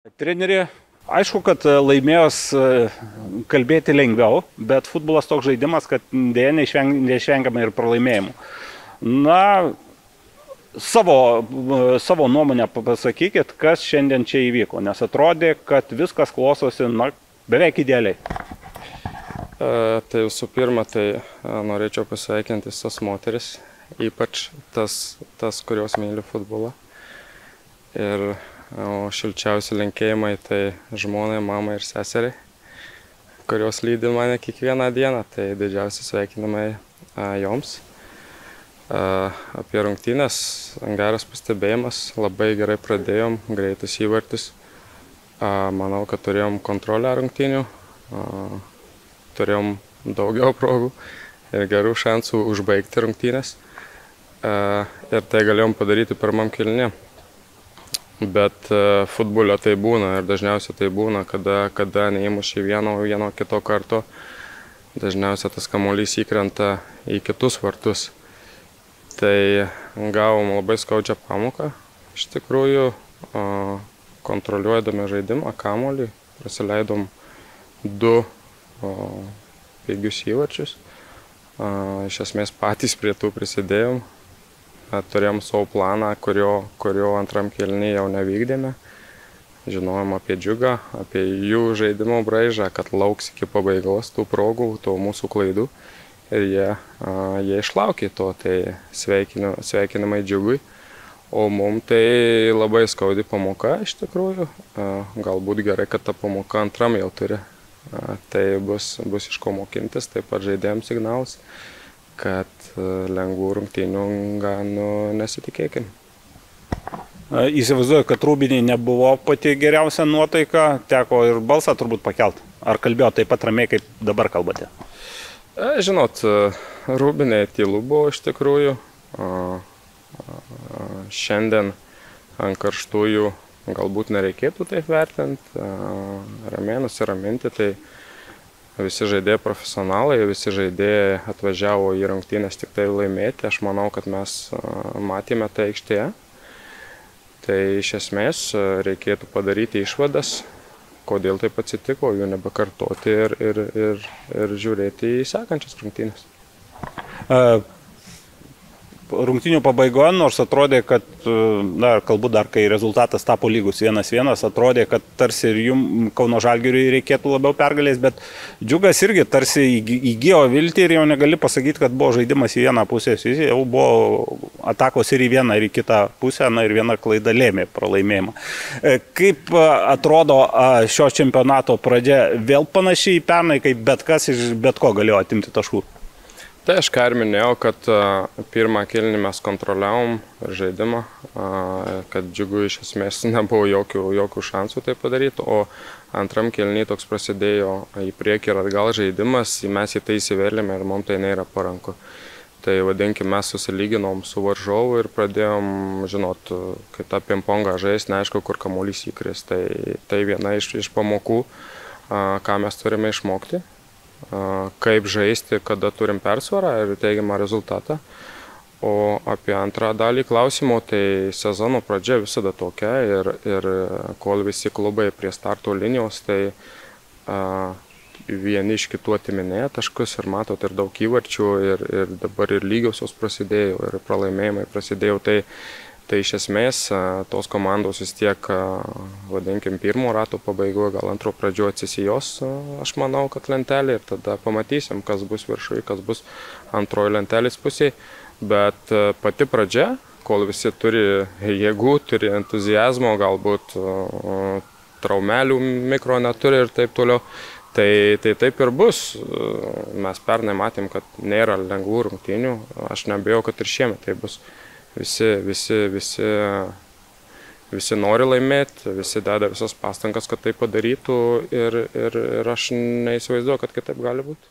Treneri, aišku, kad laimėjus kalbėti lengviau, bet futbolas toks žaidimas, kad dėja neišvengiama ir pralaimėjimų. Na, savo nuomonę pasakykit, kas šiandien čia įvyko, nes atrodė, kad viskas klostosi beveik idealiai. Tai visų pirma, norėčiau pasveikinti visas moteris, ypač tas, kurios myli futbolą. O šilčiausi linkėjimai tai žmonai, mamai ir seseriai, kurios lydi mane kiekvieną dieną, tai didžiausi sveikinimai joms. Apie rungtynes, geras pastebėjimas, labai gerai pradėjom, greitus įvartis. Manau, kad turėjom kontrolę rungtynių, turėjom daugiau progų ir gerų šansų užbaigti rungtynes. Ir tai galėjom padaryti pirmam kėlinyje. Bet futbole tai būna ir dažniausiai tai būna, kada neįmuši vieno kito karto, dažniausiai tas kamuolys įkrenta į kitus vartus. Tai gavom labai skaudžią pamoką. Iš tikrųjų, kontroliuodami žaidimą, kamuolį, prasileidom 2 pigius įvarčius. Iš esmės patys prie tų prisidėjom. Turėjom savo planą, kurio antram kėlinyje jau nevykdėme. Žinojom apie Džiugą, apie jų žaidimo braižą, kad lauks iki pabaigos tų progų, tų mūsų klaidų. Ir jie išlaukė to, tai sveikinimai Džiugui. O mums tai labai skaudi pamoka iš tikrųjų. Galbūt gerai, kad ta pamoka antram jau turi. Tai bus iš ko mokintis, taip pat žaidėjams signalas, kad lengvų rungtynių nesitikėkim. Įsivaizduoju, kad Rūbinėj nebuvo pati geriausia nuotaika, teko ir balsą turbūt pakelt. Ar kalbėjo taip pat ramiai, kaip dabar kalbate? Žinot, Rūbinėj tylu buvo iš tikrųjų. Šiandien ant karštųjų galbūt nereikėtų taip vertinti, ramiai nusiraminti. Tai visi žaidėjai profesionalai, visi žaidėjai atvažiavo į rungtynes tik tai laimėti. Aš manau, kad mes matėme tai aikštėje. Tai iš esmės reikėtų padaryti išvadas, kodėl taip atsitiko, jų nebekartoti ir žiūrėti į sekančias rungtynes. Rungtynių pabaigoje, nors atrodė, kad, kalbu dar, kai rezultatas tapo lygus 1-1, atrodė, kad tarsi ir jums Kauno Žalgiriui reikėtų labiau pergalės, bet Džiugas irgi tarsi įgijo viltį ir jau negali pasakyti, kad buvo žaidimas į vieną pusę, jis jau buvo atakos ir į vieną, ir į kitą pusę, ir viena klaida lėmė pralaimėjimą. Kaip atrodo šio čempionato pradžia, vėl panašiai į pernai, kaip bet kas iš bet ko galėjo atimti taškų? Tai aš ką ir minėjau, kad pirmą kėlinį mes kontroliavom žaidimą, kad Džiugui iš esmės nebuvo jokių šansų tai padaryti, o antram kėlinį toks prasidėjo į priekį ir atgal žaidimas, mes į tai įsivėlėme ir mums tai nėra paranku. Tai vadinkime, mes susilyginom su varžovu ir pradėjom, žinot, kai tą pingpongą žaisti, neaišku, kur kamuolys įkris. Tai viena iš pamokų, ką mes turime išmokti. Kaip žaisti, kada turim persvarą ir teigiamą rezultatą. O apie antrą dalį klausimo, tai sezono pradžia visada tokia ir kol visi klubai prie starto linijos, tai vieni iš kitų atiminėja taškus ir matot ir daug įvarčių ir dabar ir lygiosios prasidėjo ir pralaimėjimai prasidėjo. Tai iš esmės tos komandos vis tiek, vadinkim, pirmo rato pabaigoje, gal antro pradžioje atsisijos, aš manau, kad lentelė ir tada pamatysim, kas bus viršuje, kas bus antroji lentelės pusėje. Bet pati pradžia, kol visi turi jėgų, turi entuziazmo, galbūt traumelių mikro neturi ir taip toliau, tai taip ir bus. Mes pernai matėm, kad nėra lengvų rungtynių, aš nebijau, kad ir šiemet tai bus. Visi nori laimėti, visi deda visas pastangas, kad tai padarytų ir aš neįsivaizduoju, kad kitaip gali būti.